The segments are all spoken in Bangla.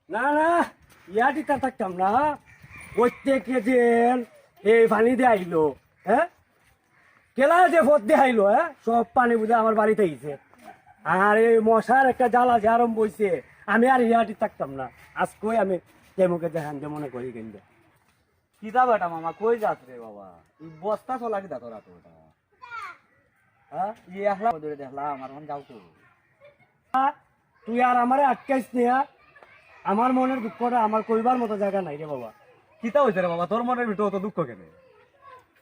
না না ইয়াটি তা থাকতাম না প্রত্যেকে দিন এই পানি দিয়ে আইলো হ্যাঁ কেলা যে ভোট দিয়ে আইলো হ্যাঁ সব পানি বুঝে আমার বাড়িতে আইছে আর এই মশার একটা জ্বালা যে আরম্ভ হয়েছে আমি আর ইয়াটি থাকতাম না আজকে আমি তেমুকে দেখান যে মনে করি কিন্তু কিতা বেটা মামা কই যাস রে বাবা এই বস্তা চলা কিতা তোরা তো ওটা হ্যাঁ ই একলা ধরে দেখলা আমার মন যাও তো তুই আর আমারে আটকাইস নিয়া আমার মনের দুঃখটা আমার কইবার মতো জায়গা নাই রে বাবা কিতা হইছে রে বাবা তোর মনের ভিতর তো দুঃখ কেন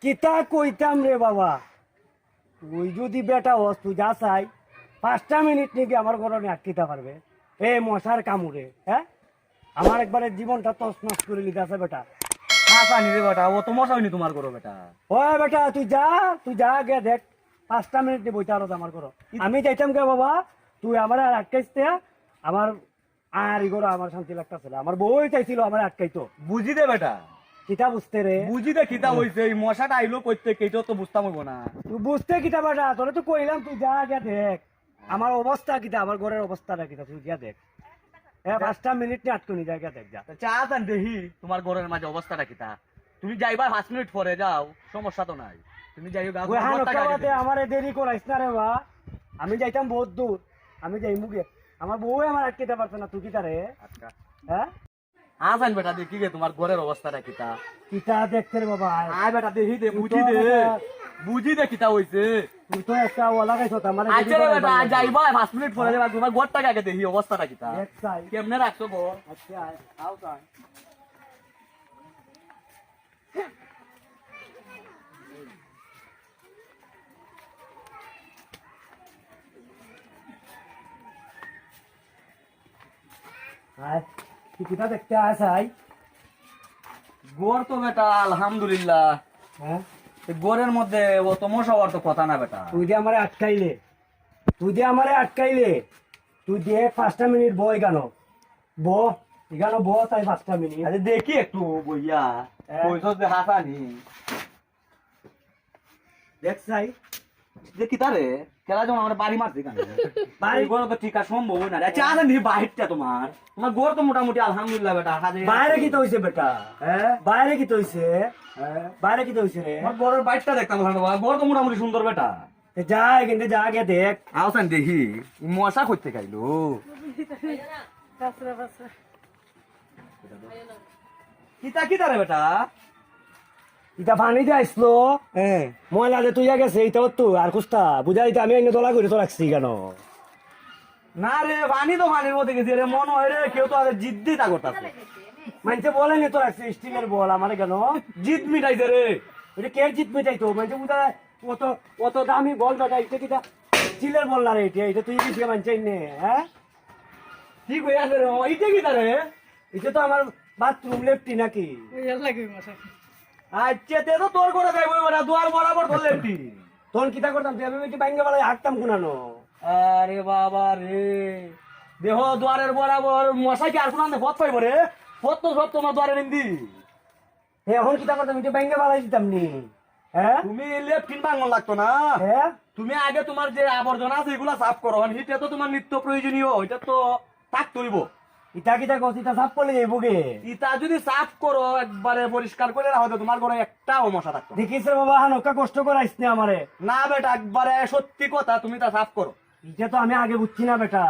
কিতা কইতাম রে বাবা তুই যদি বেটা হস তুই যা চাই 5টা মিনিট নাকি আমার ঘরে আটকিতে পারবে এ মশার কামড়ে হ্যাঁ আমার একবারে জীবনটা তছনছ করে লিতে আছে বেটা হাসানি রে বেটা ও তো মশা হয়নি তোমার করো বেটা ওই বেটা তুই যা গে দেখ 5টা মিনিট দিয়ে বইতে আরো আমার করো আমি যাইতাম গে বাবা তুই আমার আর আটকাইস তে আমার আর ইগোরা আমার শান্তি লাগতেছিল আমার বই চাইছিল আমার আটকাইতো বুঝি দে বেটা কিতা বুঝতে রে বুঝি দে কিতা হইছে এই মশাটা আইলো কইতে কেইটো তো বুঝতাম হইব না তুই বুঝতে কিতা বেটা তোরে তো কইলাম তুই যা গে দেখ আমার অবস্থা কিতা আমার ঘরের অবস্থাটা কিতা তুই গিয়া দেখ হ্যাঁ 5টা মিনিট নিয়ে আটকনি জায়গা দেখ যা চা চান দেখি তোমার ঘরের মাঝে অবস্থাটা কিতা তুমি যাইবা 5 মিনিট পরে যাও সমস্যা তো নাই তুমি যাইও গা ওই হানকাতে আমারে দেরি করাইস না রে বা আমি যাইতাম বহুত দূর আমি যাই মুগে আমার বউ আমার আটকেতে পারছে না তুই কিতা রে আচ্ছা হ্যাঁ আসান বেটা দেখি গে তোমার ঘরের অবস্থাটা কিতা কিতা দেখতে রে বাবা আয় বেটা দেখি দে বুঝি দে কিতা হইছে তুই তো একটা ওলা গাইছো আমার আচ্ছা রে বেটা যাইবা 5 মিনিট পরে যাবা তোমার ঘরটাকে আগে দেখি অবস্থাটা কিতা এক চাই কেমনে রাখছো গো আচ্ছা আও চাই আয় তুই কিতা দেখতে আসাই গোর তো বেটা আলহামদুলিল্লাহ হ্যাঁ গোরের মধ্যে ও তো মশা হওয়ার তো কথা না বেটা তুই যে আমারে আটকাইলে তুই দিয়ে 5টা মিনিট বই গানো এখানে তাই 5টা মিনিট আরে দেখি একটু বইয়া কইছস যে হাসানি দেখ চাই যে কিতা রে খেলা যখন আমার বাড়ি মারছি কেন বাড়ি গোর তো ঠিক আছে সম্ভব না রে আচ্ছা আছেন বাহিরটা তোমার গোর তো মোটামুটি আলহামদুলিল্লাহ বেটা বাইরে কি তো হইছে বেটা হ্যাঁ বাইরে কি তো হইছে বাইরে কি তো হইছে রে আমার গোরের বাইকটা দেখতাম গোর তো মোটামুটি সুন্দর বেটা যাই কিন্তু যা গে দেখ আওসান দেখি মশা করতে খাইলো কিতা কিতা রে বেটা ইটা পানি দিয়ে আসলো হ্যাঁ ময়লা যে তুই গেছে এইটা তো আর কুস্তা বুঝাইতে আমি এনে তোলা করে তো রাখছি কেন না রে পানি তো পানির মধ্যে গেছি রে মন হয় রে কেউ তো আগে জিদ্দি তা করতেছে মানুষে বলেনি তো রাখছি স্টিলের বল আমার কেন জিদ মিটাইছে রে এটা কে জিত মিটাই তো মানুষে বুঝা অত দামি বল বেটা এটা কিটা স্টিলের বল না রে এটা তুই কি মানুষ নে হ্যাঁ ঠিক হয়ে আছে রে এইটা কিতা রে এটা তো আমার বাথরুম লেফটি নাকি আচ্ছা তে তো তোর করে যাইবো বেটা দুয়ার বরাবর ধরলে একটি তখন কিতা করতাম তুই আমি একটু ব্যাঙ্গে বেলায় হাঁটতাম কোনানো আরে বাবা রে দেহ দুয়ারের বরাবর মশা কি আর কোন পথ পাইব রে পথ তো সব তোমার দুয়ারে নিন্দি এখন কিতা করতাম একটু ব্যাঙ্গে বেলায় দিতাম নি হ্যাঁ তুমি লেফটিন বাঙন লাগতো না হ্যাঁ তুমি আগে তোমার যে আবর্জনা আছে এগুলা সাফ করো হিটা তো তোমার নিত্য প্রয়োজনীয় ওইটা তো তাক তুলব ইটা কিতা করছি তা সাফ করলে যাইব গে ইটা যদি সাফ করো একবারে পরিষ্কার করে রাখো তো তোমার ঘরে একটাও মশা থাকতো না। দেখিস রে বাবা হানকা কষ্ট করাইস না আমারে না বেটা একবারে সত্যি কথা তুমি তা সাফ করো এটা তো আমি আগে বুঝছি না বেটা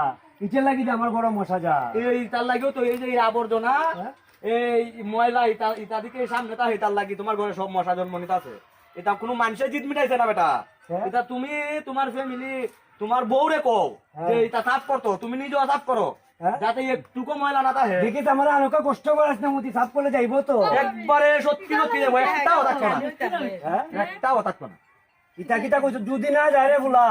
ইটের লাগি যে আমার বড় মশা যা এই তার লাগেও তো এই যে এই আবর্জনা হ্যাঁ? এই ময়লা ইটা দিকে সামনে তা তার লাগি তোমার ঘরে সব মশা জন্ম নিতে আছে এটা কোনো মানুষের জিত মিটাইছে না বেটা হ্যাঁ? এটা তুমি তোমার ফ্যামিলি তোমার বউরে কও হ্যাঁ। যে এটা সাফ করতো তুমি নিজেও সাফ করো হ্যাঁ? যাতে একটুকু ময়লা না থাকে দেখিস আমার হানকা কষ্ট করাইস না মুতি সাফ করলে যাইব তো একবারে সত্যি সত্যি যাবো একটাও থাকতো না হ্যাঁ একটাও থাকতো না ইটা কিতা কইছ যদি না যায় রে বুলা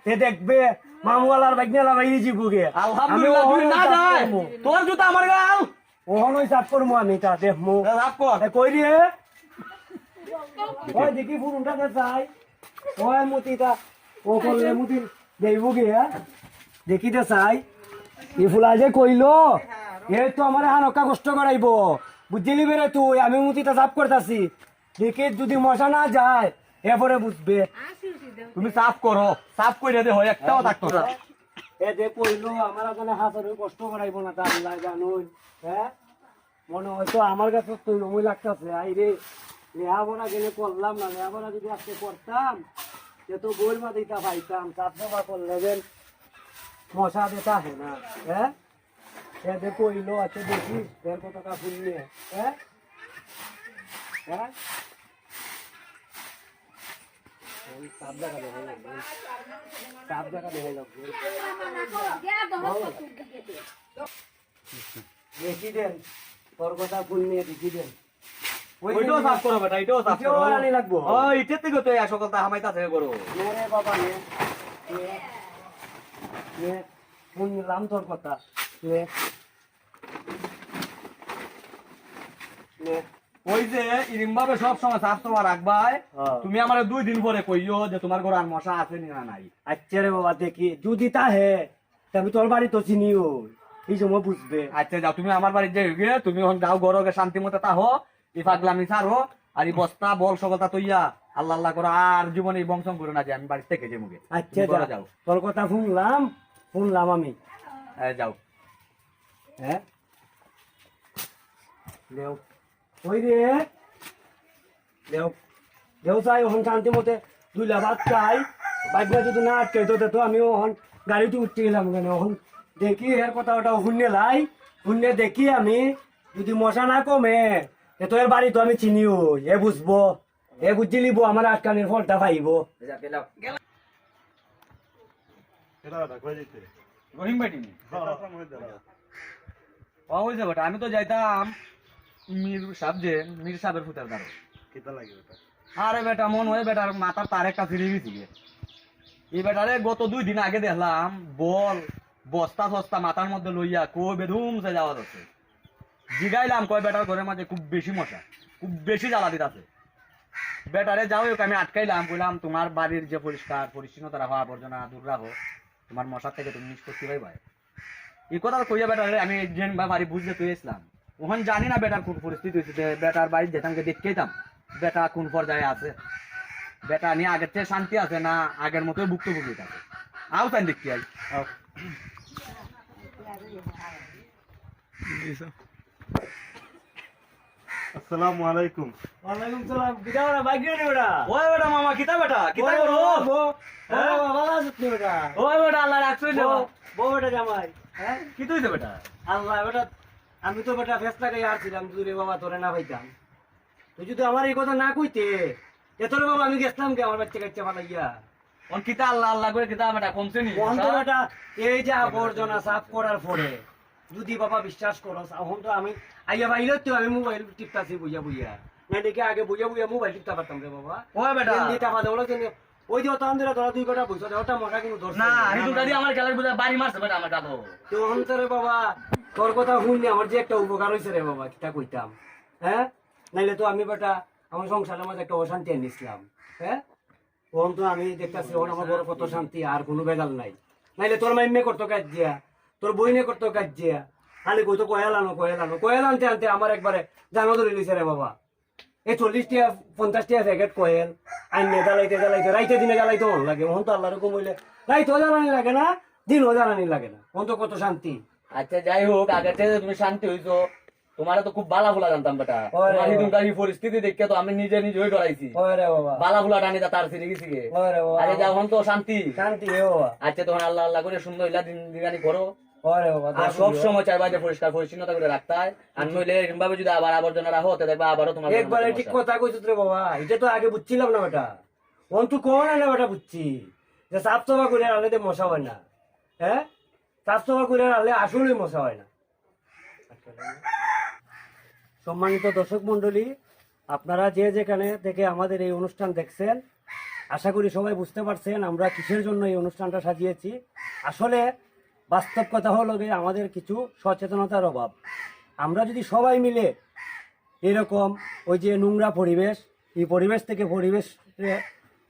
তে দেখবে মামুয়ালার বাইকনালা বাইরে জিবুগে আলহামদুলিল্লাহ তুই না যায় তোর জুতা আমার গাল ওহন ওই সাফ করবো আমি তা দেখমু সাফ কর কই রে ওই দেখি ফুরুনটা দে চাই ওই মুতিটা ও করলে মুতি দেইব গে দেখি দে চাই এই ফুলা যে কইলো এই তো আমার হানকা কষ্ট করাইব বুঝলি বেরে তুই আমি মুতিটা সাফ করতাছি দেখি যদি মশা না যায় এরপরে বুঝবে তুমি সাফ করো সাফ করে দে হয় একটাও থাকতো না এ যে কইলো আমার এখানে হাজার কষ্ট করাইবো না তা আল্লাহ জানুন। হ্যাঁ মনে হয়তো আমার কাছে তো নমই লাগতেছে আই রে লেহাপড়া গেলে করলাম না, লেহাপড়া যদি আজকে করতাম সে তো গোল মা দিতা পাইতাম, চাপা করলে যেন মশা দিতা হে না। হ্যাঁ এ যে কইলো আচ্ছা দেখিস এর কত টাকা ফুললে। হ্যাঁ হ্যাঁ সাপ দেখা দেখে লাগবে, সাপ দেখা দেখে লাগবে। দেখি দেন তোর কথা ফুল নিয়ে দেখি দেন। ওইটাও সাফ করো বেটা, এটাও সাফ করো। এটাও আনি লাগবো। ও ইটের থেকে তো এই সকলটা হামাইতাছে করো। নে রে বাবা নে, নে শুনলাম তোর কথা। নে নে ওই যে ইরিম ভাবে সব সময় সাফ তোমার রাখবাই, হ্যাঁ। তুমি আমার 2 দিন পরে কইও যে তোমার ঘর আর মশা আছে না নাই। আচ্ছা রে বাবা দেখি যদি তা হে আমি তোর বাড়ি তো চিনিও এই সময় বুঝবে। আচ্ছা যাও তুমি আমার বাড়িতে যাও, তুমি এখন যাও ঘরকে শান্তি মতো তাহো, এই পাগলামি ছাড়ো, আর এই বস্তা বল সকলটা তৈয়া আল্লাহ আল্লাহ করো, আর জীবনে এই বংশম করে না যে আমি বাড়ি থেকে যাবো। আচ্ছা ঘরে যাও, তোর কথা শুনলাম আমি। যাও। হ্যাঁ দেও ওই রে দেও দেও চাই ওখান শান্তি মতে দুইলা ভাত খাই, বাইকটা যদি না আটকাই তো আমি ওখান গাড়িতে উঠতে গেলাম কেন ওখান দেখি এর কথা ওটা শুনে লাই, শুনে দেখি আমি যদি মশা না কমে তো এর বাড়ি তো আমি চিনিও, এ বুঝবো, এ বুঝি লিব আমার আটকানির ফলটা পাইব। রহিম ভাই তুমি ওই যে বেটা আমি তো যাইতাম মীর সাহেবের ফুটার দ্বারা। আরে বেটা মন হয় বেটার মাথার তার একটা ফিরে গেছি। এই বেটারে গত 2 দিন আগে দেখলাম বল বস্তা ফস্তা মাথার মধ্যে লইয়া কই বেধুম সে যাওয়া যাচ্ছে। জিগাইলাম কয় বেটার ঘরের মাঝে খুব বেশি মশা, খুব বেশি জ্বালা দিতেছে। বেটারে যাও আমি আটকাইলাম, বললাম তোমার বাড়ির যে পরিষ্কার পরিচ্ছন্নতা রাখো, আবর্জনা দূর রাখো, তোমার মশার থেকে তুমি নিষ্পত্তি পাইবা। এই কথা কইয়া বেটারে আমি যেন বাড়ি বুঝতে তুই ইসলাম ওখান জানি না বেটার কোন পরিস্থিতি হয়েছে, বেটার বাড়ি যেতামকে দেখতেইতাম বেটা কোন পর্যায়ে আছে, বেটা নিয়ে আগের চেয়ে শান্তি আছে না আগের মতোই ভুক্তভোগী থাকে। আও তাই দেখতে আই। আসসালামু আলাইকুম। ওয়ালাইকুম সালাম। কিটা ওরা বাইক রে ওরা ওই বেটা মামা কিতা বেটা কিতা করো? হ্যাঁ ভালো আছিস নি বেটা? ওই বেটা আল্লাহ রাখছই না। বউ বেটা জামাই। হ্যাঁ কি তুইছে বেটা? আল্লাহ বেটা আমি তো বেটা ফেসলা গাই আসছিলাম যদি রে বাবা তোরে না পাইতাম, তুই যদি আমার এই কথা না কইতে এতরে বাবা আমি গেছলাম কে আমার বাচ্চা কাচ্চা পালাইয়া। অন কিতা আল্লাহ আল্লাহ করে কিতা বেটা কমছে নি? ওহন তো বেটা এই যে আবর্জনা সাফ করার পরে যদি বাবা বিশ্বাস করো এখন তো আমি আইয়া বাইলে তো আমি মোবাইল টিপতাছি বুঝা বুঝা না দেখে আগে বুঝা বুঝা মোবাইল টিপতা পারতাম রে বাবা। ওই বেটা দিতা পাদে ওলা কেন ওই যে অত আন্দরে ধরা 2 ঘন্টা বসে ওটা মশা কিন্তু ধরছে না হিদু দাদি আমার খেলার বুঝা বাড়ি মারছে বেটা আমার কাটো। তো অন্তরে বাবা তোর কথা শুনলে আমার যে একটা উপকার হয়েছে রে বাবা কিটা কইতাম। হ্যাঁ নাইলে তো আমি বেটা আমার সংসারের মাঝে একটা অশান্তি এনেছিলাম। হ্যাঁ ওন তো আমি দেখতেছি ওন আমার বড় কত শান্তি আর কোনো বেদাল নাই। নাইলে তোর মাইমে করতো কাজ দিয়া, তোর বইনে করতো কাজ দিয়া, খালি কইতো কয়েল আনতে আনতে আমার একবারে জানো ধরে নিছে রে বাবা। এই 40 টাকা 50 টাকা প্যাকেট কয়েল আইনে জ্বালাইতে রাইতে দিনে জ্বালাইতে মন লাগে। ওহন তো আল্লাহ রকম হইলে রাইতেও জ্বালানি লাগে না দিনও জ্বালানি লাগে না, ওন তো কত শান্তি। আচ্ছা যাই হোক আগের থেকে তুমি শান্তি হইছো, তোমার তো খুব বালা ফুলা জানতাম বেটা। তোমার হিদুনকার এই পরিস্থিতি দেখে তো আমি নিজে হয়ে ডরাইছি। ওরে বাবা বালা ফুলা টানি তার ছিঁড়ে গেছি গে। ওরে বাবা আরে যখন তো শান্তি শান্তি হে বাবা। আচ্ছা তোমার আল্লাহ আল্লাহ করে সুন্দর হইলা দিন দিগানি করো। ওরে বাবা আর সব সময় চাইবা যে পরিষ্কার পরিচ্ছন্নতা করে রাখতে হয়, আর নইলে এরকম ভাবে যদি আবার আবর্জনা রাখো তো দেখবা আবারও তোমার একবারে ঠিক কথা কইছিস রে বাবা। এটা তো আগে বুঝছিলাম না বেটা, ওন তুই কোন না বেটা বুঝছি যে সাফ সাফা করে আনলে মশা হয় না। হ্যাঁ সাফ সাফা করে আনলে আসলেই মশা হয় না। সম্মানিত দর্শক মন্ডলী, আপনারা যে যেখানে থেকে আমাদের এই অনুষ্ঠান দেখছেন আশা করি সবাই বুঝতে পারছেন আমরা কিসের জন্য এই অনুষ্ঠানটা সাজিয়েছি। আসলে বাস্তব কথা হলো যে আমাদের কিছু সচেতনতার অভাব। আমরা যদি সবাই মিলে এরকম ওই যে নোংরা পরিবেশ, এই পরিবেশ থেকে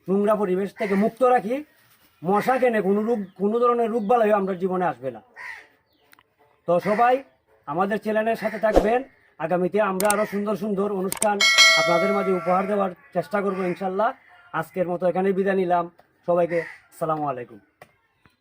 নোংরা পরিবেশ থেকে মুক্ত রাখি, মশা কেনে কোনো ধরনের রোগ বালাই আমরা জীবনে আসবে না। তো সবাই আমাদের চ্যানেলের সাথে থাকবেন। আগামীতে আমরা আরো সুন্দর সুন্দর অনুষ্ঠান আপনাদের মাঝে উপহার দেওয়ার চেষ্টা করবো ইনশাল্লাহ। আজকের মতো এখানে বিদায় নিলাম, সবাইকে আসসালামু আলাইকুম।